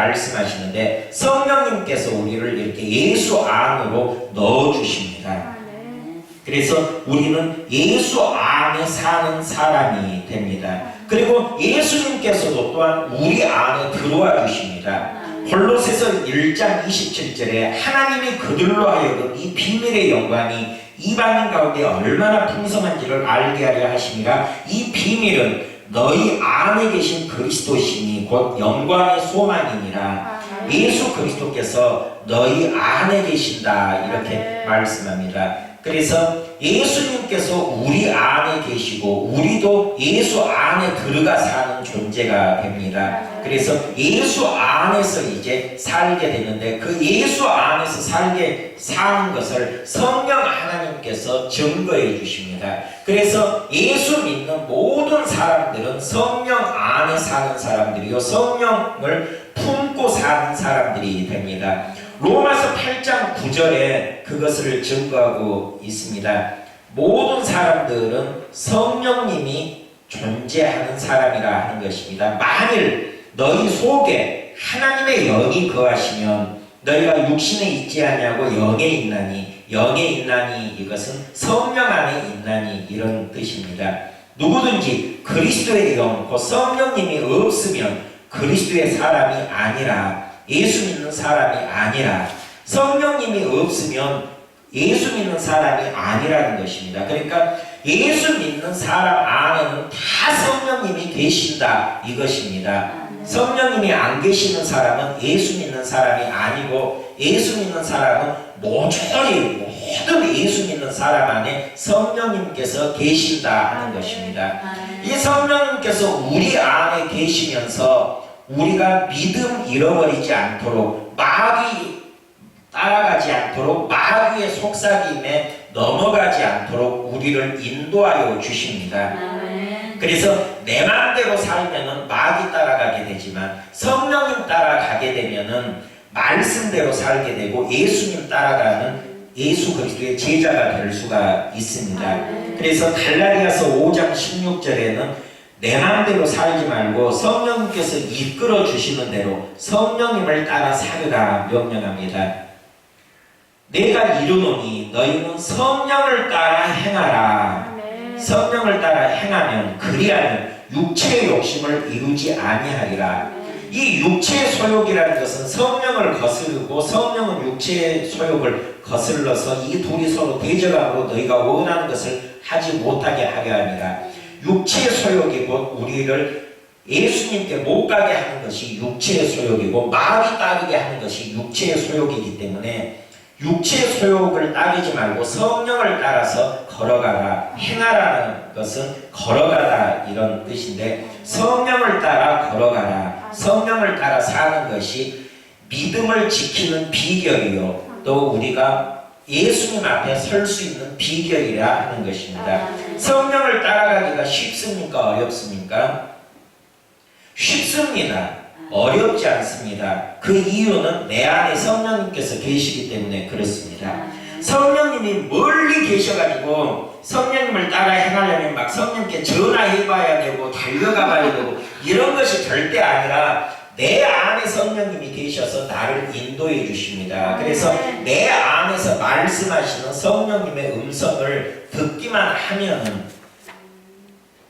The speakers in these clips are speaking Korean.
말씀하시는데 성령님께서 우리를 이렇게 예수 안으로 넣어주십니다. 그래서 우리는 예수 안에 사는 사람이 됩니다. 그리고 예수님께서도 또한 우리 안에 들어와 주십니다. 골로새서 1장 27절에 하나님이 그들로 하여금 이 비밀의 영광이 이방인 가운데 얼마나 풍성한지를 알게 하려 하심이라. 이 비밀은 너희 안에 계신 그리스도시니 곧 영광의 소망이니라. 예수 그리스도께서 너희 안에 계신다 이렇게 말씀합니다. 그래서 예수님께서 우리 안에 계시고 우리도 예수 안에 들어가 사는 존재가 됩니다. 그래서 예수 안에서 이제 살게 되는데 그 예수 안에서 살게 사는 것을 성령 하나님께서 증거해 주십니다. 그래서 예수 믿는 모든 사람들은 성령 안에 사는 사람들이요 성령을 품고 사는 사람들이 됩니다. 로마서 8장 9절에 그것을 증거하고 있습니다. 모든 사람들은 성령님이 존재하는 사람이라 하는 것입니다. 만일 너희 속에 하나님의 영이 거하시면 너희가 육신에 있지 아니하고 영에 있나니, 영에 있나니 이것은 성령 안에 있나니 이런 뜻입니다. 누구든지 그리스도의 영, 곧 성령님이 없으면 그리스도의 사람이 아니라, 예수 믿는 사람이 아니라, 성령님이 없으면 예수 믿는 사람이 아니라는 것입니다. 그러니까 예수 믿는 사람 안에는 다 성령님이 계신다 이것입니다. 성령님이 안 계시는 사람은 예수 믿는 사람이 아니고, 예수 믿는 사람은 모든 예수 믿는 사람 안에 성령님께서 계신다 하는 것입니다. 이 성령님께서 우리 안에 계시면서 우리가 믿음 잃어버리지 않도록, 마귀 따라가지 않도록, 마귀의 속삭임에 넘어가지 않도록 우리를 인도하여 주십니다. 그래서 내 마음대로 살면은 마귀 따라가게 되지만 성령님 따라가게 되면은 말씀대로 살게 되고 예수님 따라가는 예수 그리스도의 제자가 될 수가 있습니다. 그래서 갈라디아서 5장 16절에는 내 마음대로 살지 말고 성령님께서 이끌어 주시는 대로 성령님을 따라 살으라 명령합니다. 내가 이르노니 너희는 성령을 따라 행하라. 성령을 따라 행하면, 그리하면 육체의 욕심을 이루지 아니하리라. 이 육체의 소욕이라는 것은 성령을 거스르고 성령은 육체의 소욕을 거슬러서 이 둘이 서로 대적함으로 너희가 원하는 것을 하지 못하게 하려 함이라. 육체의 소욕이 곧 우리를 예수님께 못 가게 하는 것이 육체의 소욕이고, 마귀 따르게 하는 것이 육체의 소욕이기 때문에 육체의 소욕을 따르지 말고 성령을 따라서 걸어가라. 행하라는 것은 걸어가다 이런 뜻인데, 성령을 따라 걸어가라, 성령을 따라 사는 것이 믿음을 지키는 비결이요, 또 우리가 예수님 앞에 설 수 있는 비결이라 하는 것입니다. 성령을 따라가기가 쉽습니까? 어렵습니까? 쉽습니다. 어렵지 않습니다. 그 이유는 내 안에 성령님께서 계시기 때문에 그렇습니다. 성령님이 멀리 계셔가지고 성령님을 따라 행하려면 막 성령님께 전화해봐야 되고 달려가봐야 되고 이런 것이 절대 아니라 내 안에 성령님이 계셔서 나를 인도해 주십니다. 그래서 내 안에서 말씀하시는 성령님의 음성을 듣기만 하면은,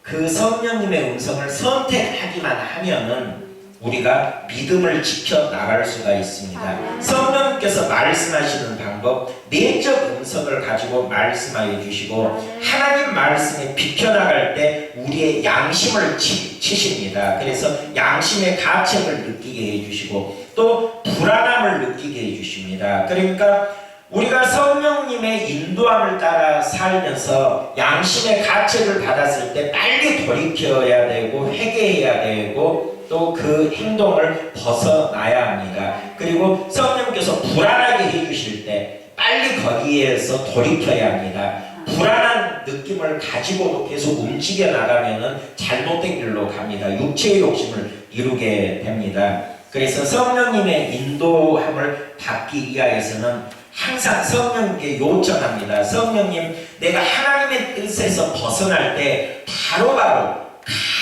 그 성령님의 음성을 선택하기만 하면은 우리가 믿음을 지켜 나갈 수가 있습니다. 성령님께서 말씀하시는 방법, 내적 음성을 가지고 말씀하여 주시고, 하나님 말씀에 비켜나갈 때 우리의 양심을 치십니다. 그래서 양심의 가책을 느끼게 해주시고 또 불안함을 느끼게 해주십니다. 그러니까 우리가 성령님의 인도함을 따라 살면서 양심의 가책을 받았을 때 빨리 돌이켜야 되고 회개해야 되고 또 그 행동을 벗어나야 합니다. 그리고 성령님께서 불안하게 해주실 때 빨리 거기에서 돌이켜야 합니다. 불안한 느낌을 가지고도 계속 움직여 나가면은 잘못된 길로 갑니다. 육체의 욕심을 이루게 됩니다. 그래서 성령님의 인도함을 받기 위하여서는 항상 성령님께 요청합니다. 성령님, 내가 하나님의 뜻에서 벗어날 때 바로바로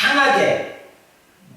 강하게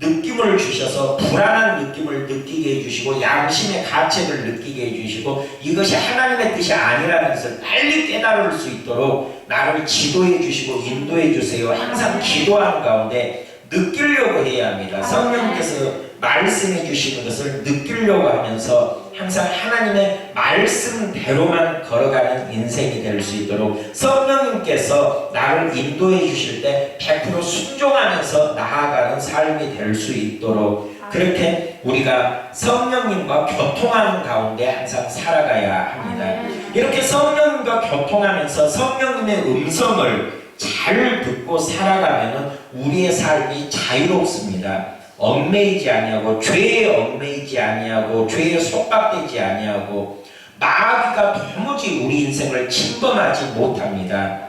느낌을 주셔서 불안한 느낌을 느끼게 해주시고 양심의 가책을 느끼게 해주시고 이것이 하나님의 뜻이 아니라는 것을 빨리 깨달을 수 있도록 나를 지도해 주시고 인도해 주세요. 항상 기도하는 가운데 느끼려고 해야 합니다. 성령께서 말씀해 주시는 것을 느끼려고 하면서 항상 하나님의 말씀대로만 걸어가는 인생이 될 수 있도록 성령님께서 나를 인도해 주실 때 100% 순종하면서 나아가는 삶이 될 수 있도록 그렇게 우리가 성령님과 교통하는 가운데 항상 살아가야 합니다. 이렇게 성령님과 교통하면서 성령님의 음성을 잘 듣고 살아가면 우리의 삶이 자유롭습니다. 얽매이지 아니하고 죄에 얽매이지 아니하고 죄에 속박되지 아니하고 마귀가 도무지 우리 인생을 침범하지 못합니다.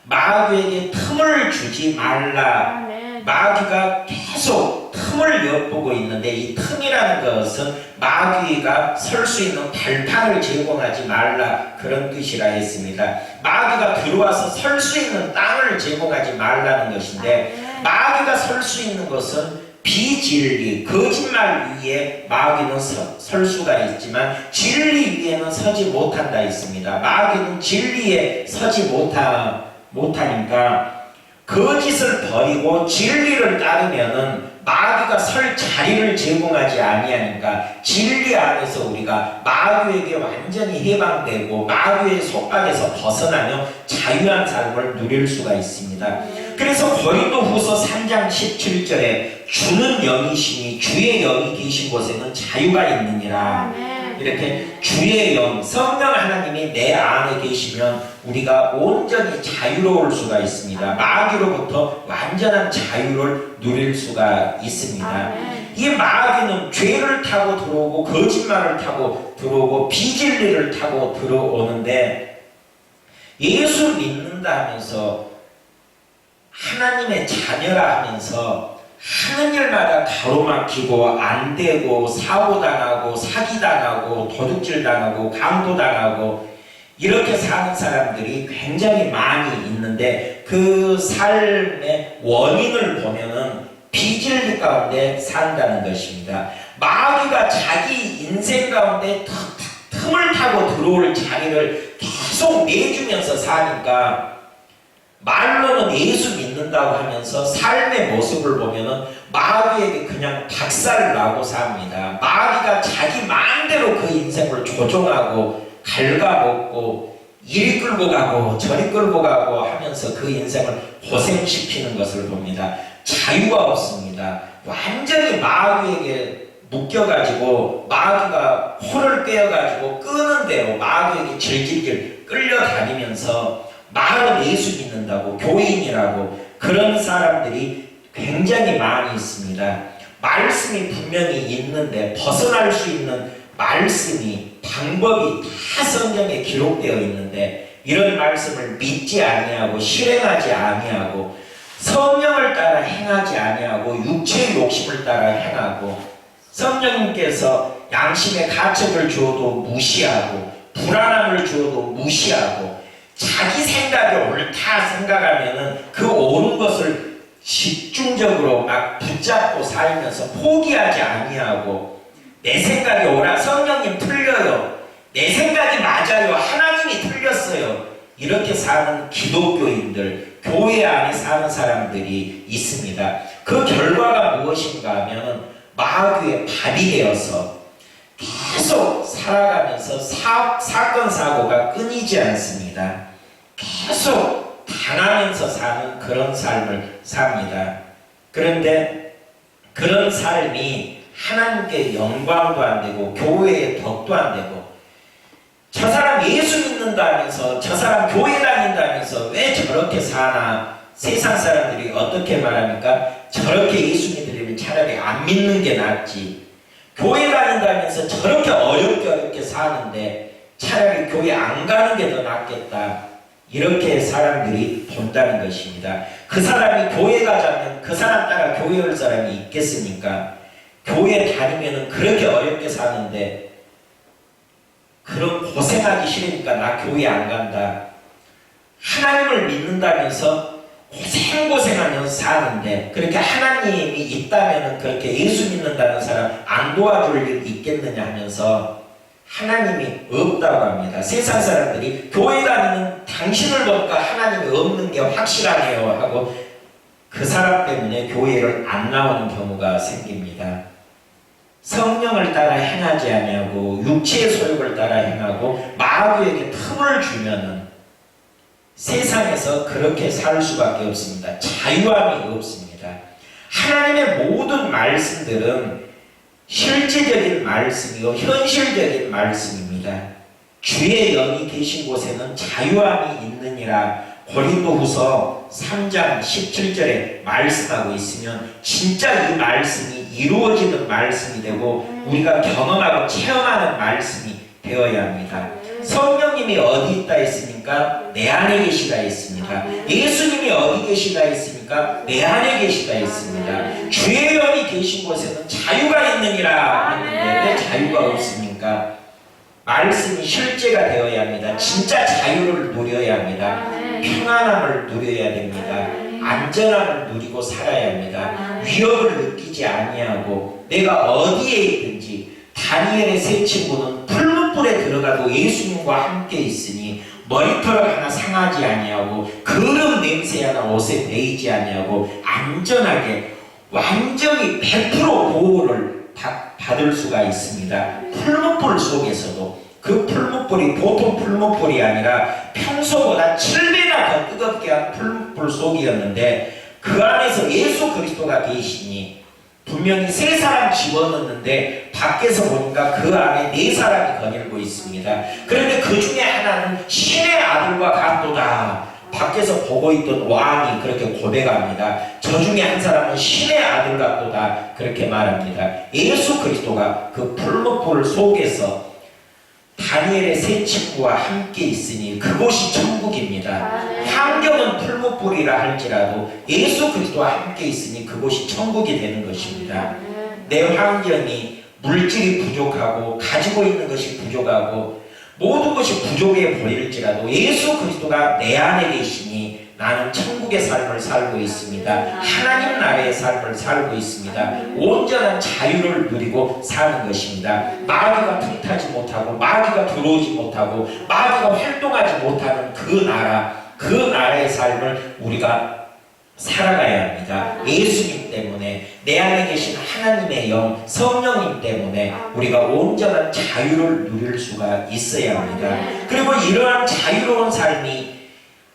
마귀에게 틈을 주지 말라. 마귀가 계속 틈을 엿보고 있는데 이 틈이라는 것은 마귀가 설 수 있는 발판을 제공하지 말라 그런 뜻이라 했습니다. 마귀가 들어와서 설 수 있는 땅을 제공하지 말라는 것인데 마귀가 설 수 있는 것은 비진리, 거짓말 위에 마귀는 설 수가 있지만 진리 위에는 서지 못한다 했습니다. 마귀는 진리에 서지 못하니까 거짓을 버리고 진리를 따르면은 마귀가 설 자리를 제공하지 아니하니까 진리 안에서 우리가 마귀에게 완전히 해방되고 마귀의 속박에서 벗어나며 자유한 삶을 누릴 수가 있습니다. 그래서 고린도후서 3장 17절에 주는 영이시니 주의 영이 계신 곳에는 자유가 있느니라. 이렇게 주의 영, 성령 하나님이 내 안에 계시면 우리가 온전히 자유로울 수가 있습니다. 마귀로부터 완전한 자유를 누릴 수가 있습니다. 이 마귀는 죄를 타고 들어오고 거짓말을 타고 들어오고 비진리를 타고 들어오는데 예수 믿는다 하면서 하나님의 자녀라 하면서 하는 일마다 가로막히고 안되고 사고당하고 사기당하고 도둑질당하고 강도당하고 이렇게 사는 사람들이 굉장히 많이 있는데 그 삶의 원인을 보면은 비진리 가운데 산다는 것입니다. 마귀가 자기 인생 가운데 틈을 타고 들어올 자리를 계속 내주면서 사니까 말로는 예수 믿는다고 하면서 삶의 모습을 보면은 마귀에게 그냥 박살을 나고 삽니다. 마귀가 자기 마음대로 그 인생을 조종하고 갉아먹고 이리 끌고 가고 저리 끌고 가고 하면서 그 인생을 고생시키는 것을 봅니다. 자유가 없습니다. 완전히 마귀에게 묶여가지고 마귀가 코를 꿰어가지고 끄는 대로 마귀에게 질질 끌려다니면서 말은 예수 믿는다고 교인이라고 그런 사람들이 굉장히 많이 있습니다. 말씀이 분명히 있는데 벗어날 수 있는 말씀이 방법이 다 성경에 기록되어 있는데 이런 말씀을 믿지 아니하고 실행하지 아니하고 성령을 따라 행하지 아니하고 육체의 욕심을 따라 행하고 성령님께서 양심의 가책을 주어도 무시하고 불안함을 주어도 무시하고 자기 생각이 옳다 생각하면은 그 옳은 것을 집중적으로 막 붙잡고 살면서 포기하지 아니하고 내 생각이 옳아 성령님 틀려요 내 생각이 맞아요 하나님이 틀렸어요 이렇게 사는 기독교인들 교회 안에 사는 사람들이 있습니다. 그 결과가 무엇인가 하면 마귀의 밥이 되어서 계속 살아가면서 사건 사고가 끊이지 않습니다. 계속 당하면서 사는 그런 삶을 삽니다. 그런데 그런 삶이 하나님께 영광도 안 되고 교회의 덕도 안 되고 저 사람 예수 믿는다면서 저 사람 교회 다닌다면서 왜 저렇게 사나 세상 사람들이 어떻게 말합니까? 저렇게 예수 믿으려면 차라리 안 믿는 게 낫지 교회 다닌다면서 저렇게 어렵게 사는데 차라리 교회 안 가는 게 더 낫겠다 이렇게 사람들이 본다는 것입니다. 그 사람이 교회 가자면 그 사람 따라 교회 올 사람이 있겠습니까? 교회 다니면 그렇게 어렵게 사는데 그런 고생하기 싫으니까 나 교회 안 간다. 하나님을 믿는다면서 고생고생하면서 사는데 그렇게 하나님이 있다면 그렇게 예수 믿는다는 사람 안 도와줄 일 있겠느냐 하면서 하나님이 없다고 합니다. 세상 사람들이 교회 다니는 당신을 보니까 하나님이 없는 게 확실하네요 하고 그 사람 때문에 교회를 안 나오는 경우가 생깁니다. 성령을 따라 행하지 아니하고 육체의 소욕을 따라 행하고 마귀에게 틈을 주면은 세상에서 그렇게 살 수밖에 없습니다. 자유함이 없습니다. 하나님의 모든 말씀들은 실제적인 말씀이고 현실적인 말씀입니다. 주의 영이 계신 곳에는 자유함이 있느니라 고린도후서 3장 17절에 말씀하고 있으면 진짜 이 말씀이 이루어지는 말씀이 되고 우리가 경험하고 체험하는 말씀이 되어야 합니다. 성령님이 어디 있다 했습니까? 내 안에 계시다 했습니다. 예수님이 어디 계시다 했습니까? 내 안에 계시다 했습니다. 주의 영이 계신 곳에는 자유가 있느니라 했는데 왜 자유가 없습니까? 말씀이 실제가 되어야 합니다. 진짜 자유를 누려야 합니다. 평안함을 누려야 됩니다. 안전함을 누리고 살아야 합니다. 위협을 느끼지 아니하고 내가 어디에 있든지 다니엘의 세 친구는 풀무불에 들어가도 예수님과 함께 있으니 머리털 하나 상하지 아니하고 거름 냄새 하나 옷에 배이지 아니하고 안전하게 완전히 100% 보호를 받을 수가 있습니다. 풀무불 속에서도 그 풀무불이 보통 풀무불이 아니라 평소보다 7배나 더 뜨겁게 한 풀무불 속이었는데 그 안에서 예수 그리스도가 계시니 분명히 세 사람 집어넣는데 밖에서 보니까 그 안에 네 사람이 거닐고 있습니다. 그런데 그 중에 하나는 신의 아들과 같도다. 밖에서 보고 있던 왕이 그렇게 고백합니다. 저 중에 한 사람은 신의 아들 같도다. 그렇게 말합니다. 예수 그리스도가 그 풀무불 속에서 다니엘의 세 친구와 함께 있으니 그곳이 천국입니다. 환경은 풀무불이라 할지라도 예수 그리스도와 함께 있으니 그곳이 천국이 되는 것입니다. 내 환경이 물질이 부족하고 가지고 있는 것이 부족하고 모든 것이 부족해 보일지라도 예수 그리스도가 내 안에 계시니 나는 천국의 삶을 살고 있습니다. 하나님 나라의 삶을 살고 있습니다. 온전한 자유를 누리고 사는 것입니다. 마귀가 틈타지 못하고 마귀가 들어오지 못하고 마귀가 활동하지 못하는 그 나라의 삶을 우리가 살아가야 합니다. 예수님 때문에 내 안에 계신 하나님의 영 성령님 때문에 우리가 온전한 자유를 누릴 수가 있어야 합니다. 그리고 이러한 자유로운 삶이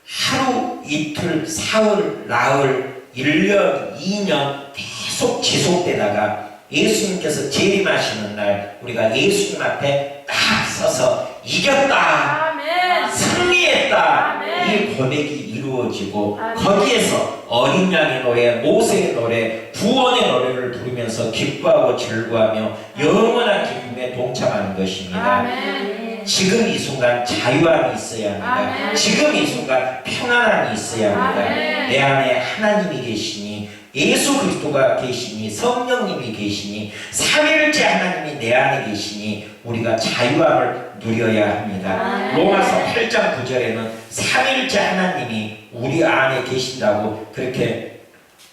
하루, 이틀, 사흘, 나흘, 1년, 2년 계속 지속되다가 예수님께서 재림하시는 날 우리가 예수님 앞에 딱 서서 이겼다, 아멘. 승리했다, 아멘. 이 고백이 이루어지고 아멘. 거기에서 어린 양의 노래, 모세의 노래, 구원의 노래를 부르면서 기뻐하고 즐거워하며 영원한 기쁨에 동참하는 것입니다. 아멘. 지금 이 순간 자유함이 있어야 합니다. 아멘. 지금 이 순간 평안함이 있어야 합니다. 아멘. 내 안에 하나님이 계시니 예수 그리스도가 계시니 성령님이 계시니 삼위일체 하나님이 내 안에 계시니 우리가 자유함을 누려야 합니다. 아멘. 로마서 8장 9절에는 삼위일체 하나님이 우리 안에 계신다고 그렇게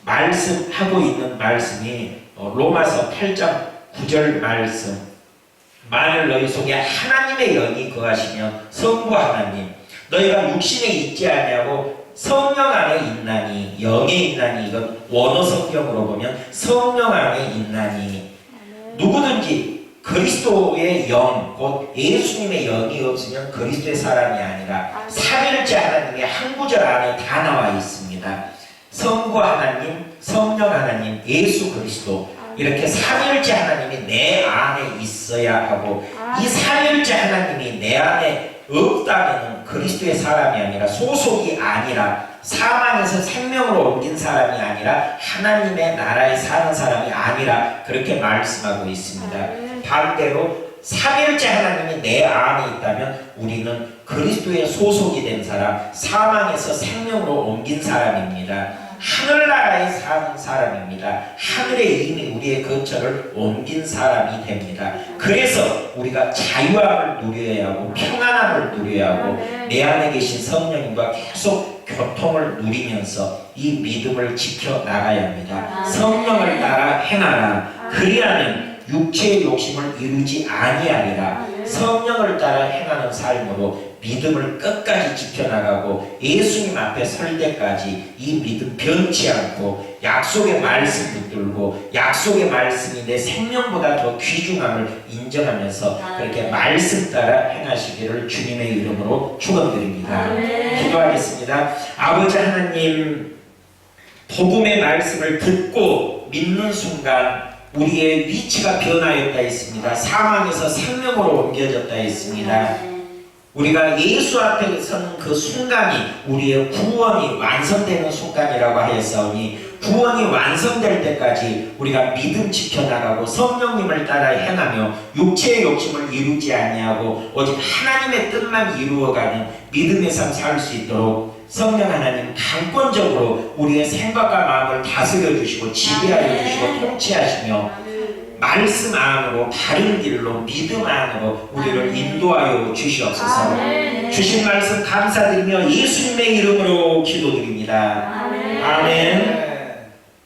말씀하고 있는 말씀이 로마서 8장 9절 말씀. 만일 너희 속에 하나님의 영이 거하시면 성부 하나님 너희가 육신에 있지 아니하고 성령 안에 있나니 영에 있나니 이건 원어 성경으로 보면 성령 안에 있나니 누구든지 그리스도의 영 곧 예수님의 영이 없으면 그리스도의 사람이 아니라 삼위일체 하나님의 한 구절 안에 다 나와 있습니다. 성부 하나님, 성령 하나님, 예수 그리스도 이렇게 삼위일체 하나님이 내 안에 있어야 하고 이 삼위일체 하나님이 내 안에 없다면 그리스도의 사람이 아니라 소속이 아니라 사망에서 생명으로 옮긴 사람이 아니라 하나님의 나라에 사는 사람이 아니라 그렇게 말씀하고 있습니다. 반대로 삼위일체 하나님이 내 안에 있다면 우리는 그리스도의 소속이 된 사람, 사망에서 생명으로 옮긴 사람입니다. 하늘나라에 사는 사람입니다. 하늘에 이미 우리의 거처를 옮긴 사람이 됩니다. 그래서 우리가 자유함을 누려야 하고 평안함을 누려야 하고 내 안에 계신 성령님과 계속 교통을 누리면서 이 믿음을 지켜나가야 합니다. 성령을 따라 행하라. 그리하면 육체의 욕심을 이루지 아니하리라. 성령을 따라 행하는 삶으로 믿음을 끝까지 지켜나가고 예수님 앞에 설 때까지 이 믿음 변치 않고 약속의 말씀 붙들고 약속의 말씀이 내 생명보다 더 귀중함을 인정하면서 그렇게 말씀 따라 행하시기를 주님의 이름으로 축원드립니다. 기도하겠습니다. 아버지 하나님, 복음의 말씀을 듣고 믿는 순간 우리의 위치가 변하였다 했습니다. 사망에서 생명으로 옮겨졌다 했습니다. 우리가 예수 앞에 서는 그 순간이 우리의 구원이 완성되는 순간이라고 하였사오니 구원이 완성될 때까지 우리가 믿음 지켜나가고 성령님을 따라 행하며 육체의 욕심을 이루지 아니하고 오직 하나님의 뜻만 이루어가는 믿음의 삶 살 수 있도록 성령 하나님 강권적으로 우리의 생각과 마음을 다스려 주시고 지배하여 주시고 통치하시며 말씀 안으로 바른 길로 믿음 안으로 우리를 인도하여 주시옵소서. 주신 말씀 감사드리며 예수님의 이름으로 기도드립니다. 아멘.